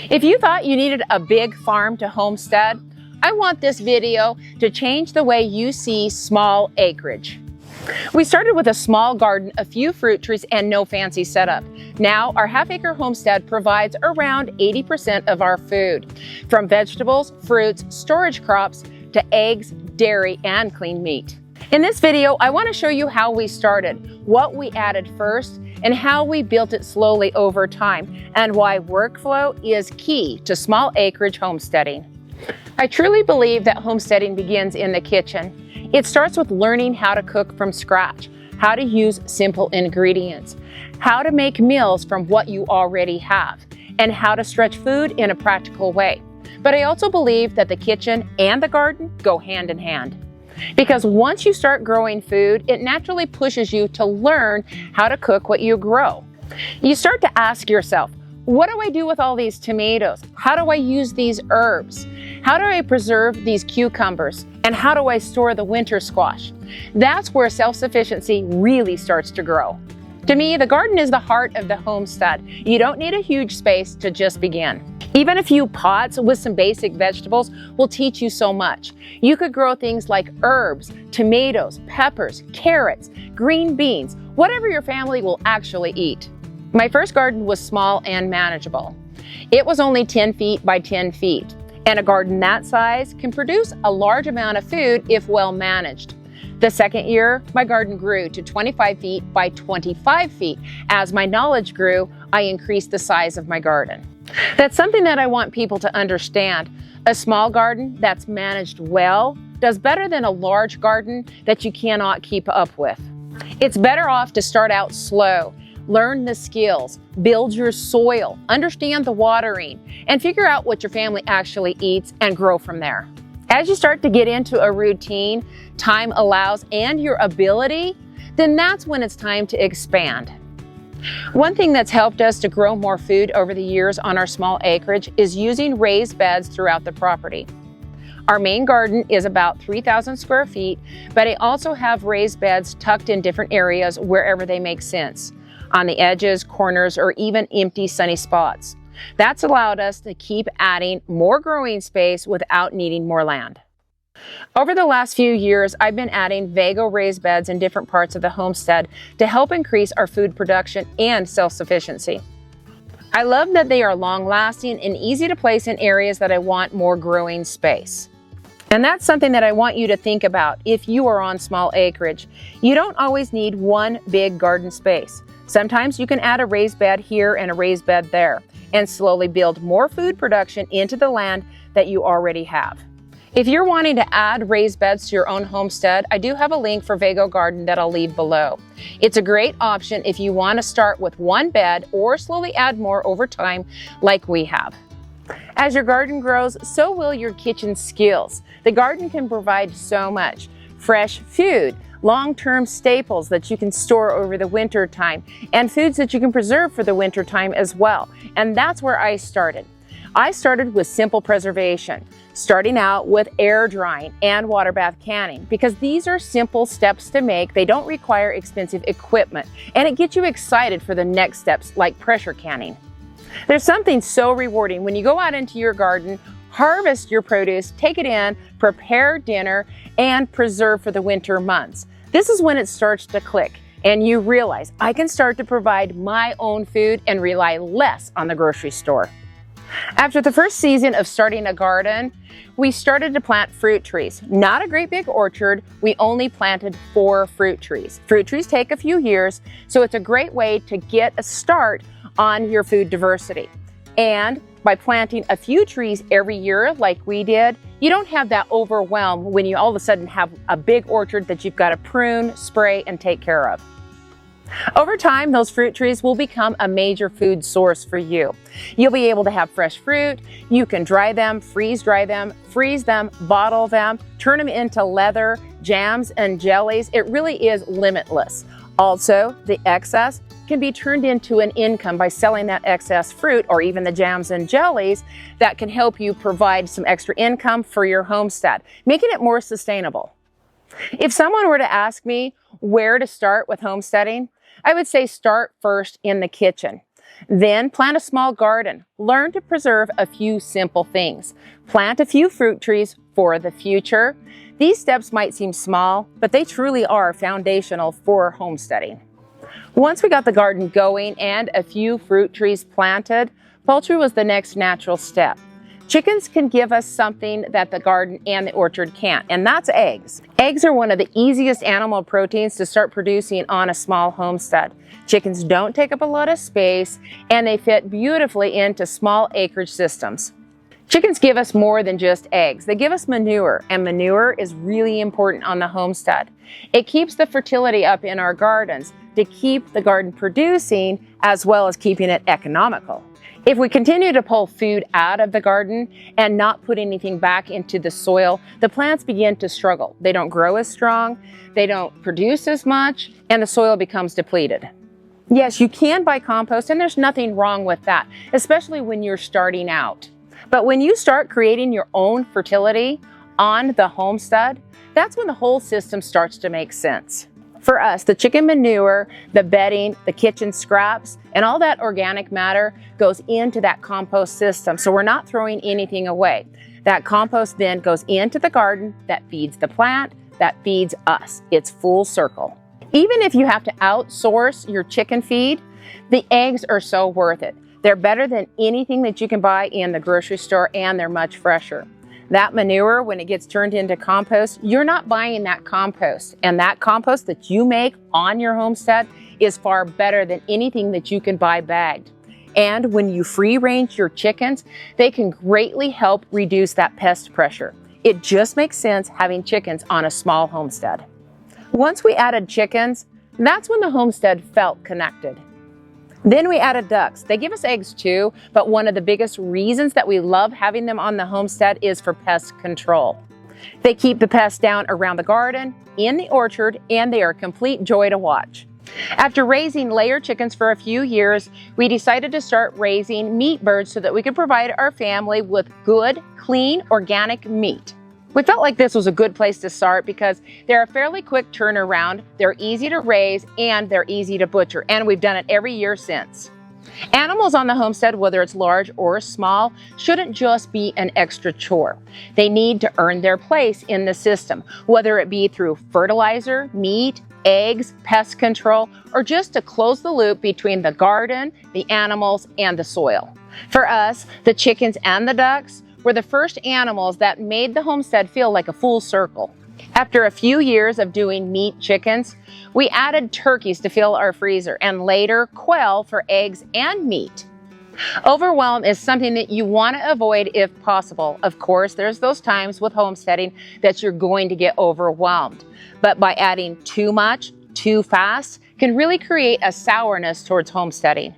If you thought you needed a big farm to homestead, I want this video to change the way you see small acreage. We started with a small garden, a few fruit trees, and no fancy setup. Now, our half-acre homestead provides around 80% of our food, from vegetables, fruits, storage crops, to eggs, dairy, and clean meat. In this video, I want to show you how we started, what we added first, and how we built it slowly over time, and why workflow is key to small acreage homesteading. I truly believe that homesteading begins in the kitchen. It starts with learning how to cook from scratch, how to use simple ingredients, how to make meals from what you already have, and how to stretch food in a practical way. But I also believe that the kitchen and the garden go hand in hand. Because once you start growing food, it naturally pushes you to learn how to cook what you grow. You start to ask yourself, what do I do with all these tomatoes? How do I use these herbs? How do I preserve these cucumbers? And how do I store the winter squash? That's where self-sufficiency really starts to grow. To me, the garden is the heart of the homestead. You don't need a huge space to just begin. Even a few pots with some basic vegetables will teach you so much. You could grow things like herbs, tomatoes, peppers, carrots, green beans, whatever your family will actually eat. My first garden was small and manageable. It was only 10 feet by 10 feet, and a garden that size can produce a large amount of food if well managed. The second year, my garden grew to 25 feet by 25 feet. As my knowledge grew, I increased the size of my garden. That's something that I want people to understand. A small garden that's managed well does better than a large garden that you cannot keep up with. It's better off to start out slow, learn the skills, build your soil, understand the watering, and figure out what your family actually eats and grow from there. As you start to get into a routine, time allows, and your ability, then that's when it's time to expand. One thing that's helped us to grow more food over the years on our small acreage is using raised beds throughout the property. Our main garden is about 3,000 square feet, but I also have raised beds tucked in different areas wherever they make sense, on the edges, corners, or even empty sunny spots. That's allowed us to keep adding more growing space without needing more land. Over the last few years, I've been adding Vago raised beds in different parts of the homestead to help increase our food production and self-sufficiency. I love that they are long-lasting and easy to place in areas that I want more growing space. And that's something that I want you to think about if you are on small acreage. You don't always need one big garden space. Sometimes you can add a raised bed here and a raised bed there, and slowly build more food production into the land that you already have. If you're wanting to add raised beds to your own homestead, I do have a link for Vago Garden that I'll leave below. It's a great option if you want to start with one bed or slowly add more over time like we have. As your garden grows, so will your kitchen skills. The garden can provide so much. Fresh food, long-term staples that you can store over the winter time, and foods that you can preserve for the winter time as well. And that's where I started. I started with simple preservation, starting out with air drying and water bath canning, because these are simple steps to make. They don't require expensive equipment, and it gets you excited for the next steps like pressure canning. There's something so rewarding when you go out into your garden, harvest your produce, take it in, prepare dinner, and preserve for the winter months. This is when it starts to click and you realize I can start to provide my own food and rely less on the grocery store. After the first season of starting a garden, we started to plant fruit trees. Not a great big orchard, we only planted 4 fruit trees. Fruit trees take a few years, so it's a great way to get a start on your food diversity. And by planting a few trees every year like we did, you don't have that overwhelm when you all of a sudden have a big orchard that you've got to prune, spray, and take care of. Over time, those fruit trees will become a major food source for you. You'll be able to have fresh fruit. You can dry them, freeze dry them, freeze them, bottle them, turn them into leather, jams, and jellies. It really is limitless. Also, the excess can be turned into an income by selling that excess fruit or even the jams and jellies that can help you provide some extra income for your homestead, making it more sustainable. If someone were to ask me where to start with homesteading, I would say start first in the kitchen. Then plant a small garden. Learn to preserve a few simple things. Plant a few fruit trees for the future. These steps might seem small, but they truly are foundational for homesteading. Once we got the garden going and a few fruit trees planted, poultry was the next natural step. Chickens can give us something that the garden and the orchard can't, and that's eggs. Eggs are one of the easiest animal proteins to start producing on a small homestead. Chickens don't take up a lot of space, and they fit beautifully into small acreage systems. Chickens give us more than just eggs. They give us manure, and manure is really important on the homestead. It keeps the fertility up in our gardens to keep the garden producing as well as keeping it economical. If we continue to pull food out of the garden and not put anything back into the soil, the plants begin to struggle. They don't grow as strong, they don't produce as much, and the soil becomes depleted. Yes, you can buy compost, and there's nothing wrong with that, especially when you're starting out. But when you start creating your own fertility on the homestead, that's when the whole system starts to make sense. For us, the chicken manure, the bedding, the kitchen scraps, and all that organic matter goes into that compost system, so we're not throwing anything away. That compost then goes into the garden, that feeds the plant, that feeds us. It's full circle. Even if you have to outsource your chicken feed, the eggs are so worth it. They're better than anything that you can buy in the grocery store, and they're much fresher. That manure, when it gets turned into compost, you're not buying that compost. And that compost that you make on your homestead is far better than anything that you can buy bagged. And when you free range your chickens, they can greatly help reduce that pest pressure. It just makes sense having chickens on a small homestead. Once we added chickens, that's when the homestead felt connected. Then we added ducks. They give us eggs too, but one of the biggest reasons that we love having them on the homestead is for pest control. They keep the pests down around the garden, in the orchard, and they are a complete joy to watch. After raising layer chickens for a few years, we decided to start raising meat birds so that we could provide our family with good, clean, organic meat. We felt like this was a good place to start because they're a fairly quick turnaround, they're easy to raise, and they're easy to butcher, and we've done it every year since. Animals on the homestead, whether it's large or small, shouldn't just be an extra chore. They need to earn their place in the system, whether it be through fertilizer, meat, eggs, pest control, or just to close the loop between the garden, the animals, and the soil. For us, the chickens and the ducks were the first animals that made the homestead feel like a full circle. After a few years of doing meat chickens, we added turkeys to fill our freezer and later quail for eggs and meat. Overwhelm is something that you want to avoid if possible. Of course, there's those times with homesteading that you're going to get overwhelmed. But by adding too much, too fast, can really create a sourness towards homesteading.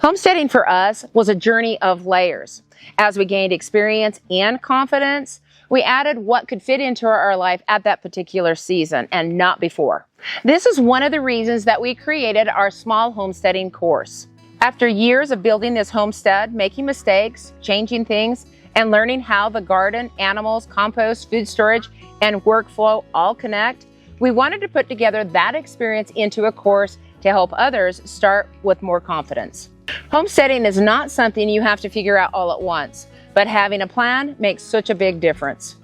Homesteading for us was a journey of layers. As we gained experience and confidence, we added what could fit into our life at that particular season and not before. This is one of the reasons that we created our small homesteading course. After years of building this homestead, making mistakes, changing things, and learning how the garden, animals, compost, food storage, and workflow all connect, we wanted to put together that experience into a course to help others start with more confidence. Homesteading is not something you have to figure out all at once, but having a plan makes such a big difference.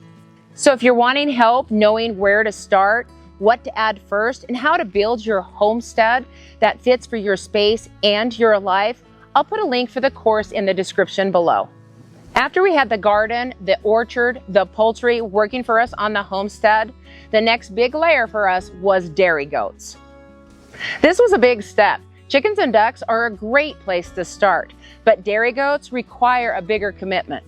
So if you're wanting help knowing where to start, what to add first, and how to build your homestead that fits for your space and your life, I'll put a link for the course in the description below. After we had the garden, the orchard, the poultry working for us on the homestead, the next big layer for us was dairy goats. This was a big step. Chickens and ducks are a great place to start, but dairy goats require a bigger commitment.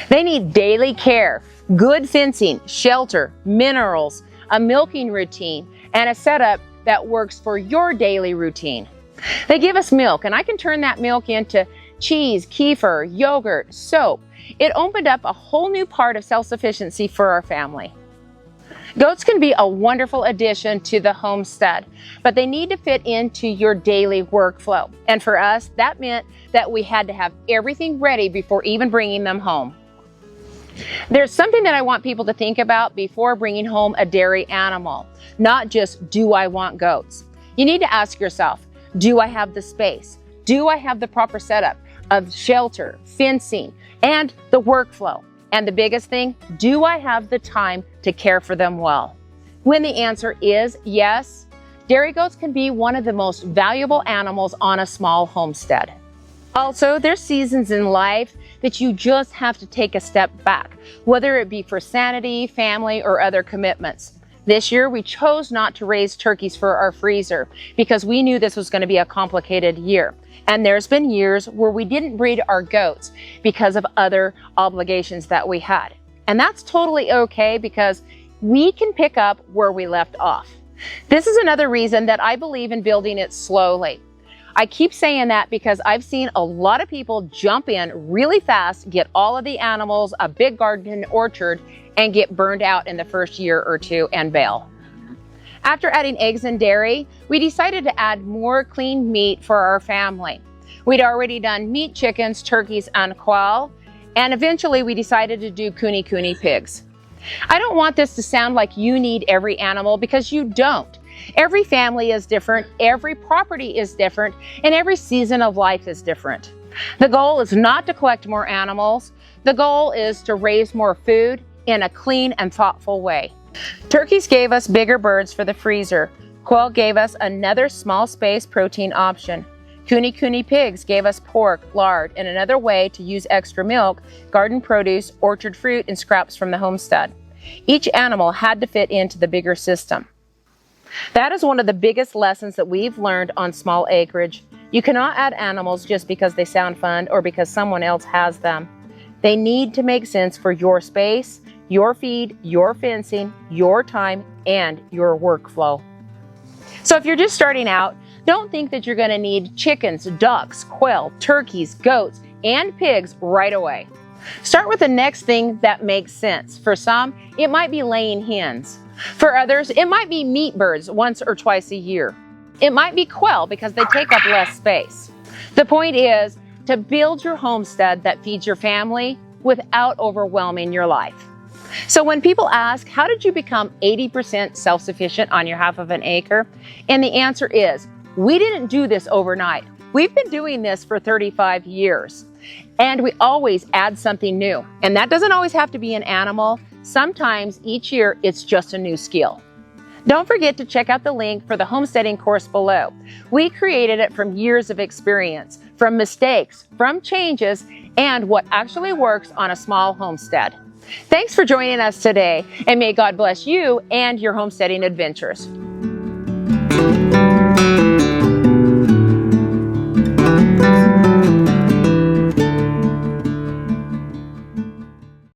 They need daily care, good fencing, shelter, minerals, a milking routine, and a setup that works for your daily routine. They give us milk, and I can turn that milk into cheese, kefir, yogurt, soap. It opened up a whole new part of self-sufficiency for our family. Goats can be a wonderful addition to the homestead, but they need to fit into your daily workflow. And for us, that meant that we had to have everything ready before even bringing them home. There's something that I want people to think about before bringing home a dairy animal, not just, do I want goats? You need to ask yourself, do I have the space? Do I have the proper setup of shelter, fencing, and the workflow? And the biggest thing, do I have the time to care for them well? When the answer is yes, dairy goats can be one of the most valuable animals on a small homestead. Also, there's seasons in life that you just have to take a step back, whether it be for sanity, family, or other commitments. This year, we chose not to raise turkeys for our freezer because we knew this was going to be a complicated year. And there's been years where we didn't breed our goats because of other obligations that we had. And that's totally okay because we can pick up where we left off. This is another reason that I believe in building it slowly. I keep saying that because I've seen a lot of people jump in really fast, get all of the animals, a big garden orchard, and get burned out in the first year or two and bail. After adding eggs and dairy, we decided to add more clean meat for our family. We'd already done meat chickens, turkeys, and quail, and eventually we decided to do kune pigs. I don't want this to sound like you need every animal because you don't. Every family is different, every property is different, and every season of life is different. The goal is not to collect more animals. The goal is to raise more food in a clean and thoughtful way. Turkeys gave us bigger birds for the freezer. Quail gave us another small space protein option. Kune pigs gave us pork, lard, and another way to use extra milk, garden produce, orchard fruit, and scraps from the homestead. Each animal had to fit into the bigger system. That is one of the biggest lessons that we've learned on small acreage. You cannot add animals just because they sound fun or because someone else has them. They need to make sense for your space, your feed, your fencing, your time, and your workflow. So if you're just starting out, don't think that you're going to need chickens, ducks, quail, turkeys, goats, and pigs right away. Start with the next thing that makes sense. For some, it might be laying hens. For others, it might be meat birds once or twice a year. It might be quail because they take up less space. The point is to build your homestead that feeds your family without overwhelming your life. So when people ask, how did you become 80% self-sufficient on your half of an acre? And the answer is, we didn't do this overnight. We've been doing this for 35 years. And we always add something new. And that doesn't always have to be an animal. Sometimes each year it's just a new skill. Don't forget to check out the link for the homesteading course below. We created it from years of experience, from mistakes, from changes, and what actually works on a small homestead. Thanks for joining us today, and may God bless you and your homesteading adventures.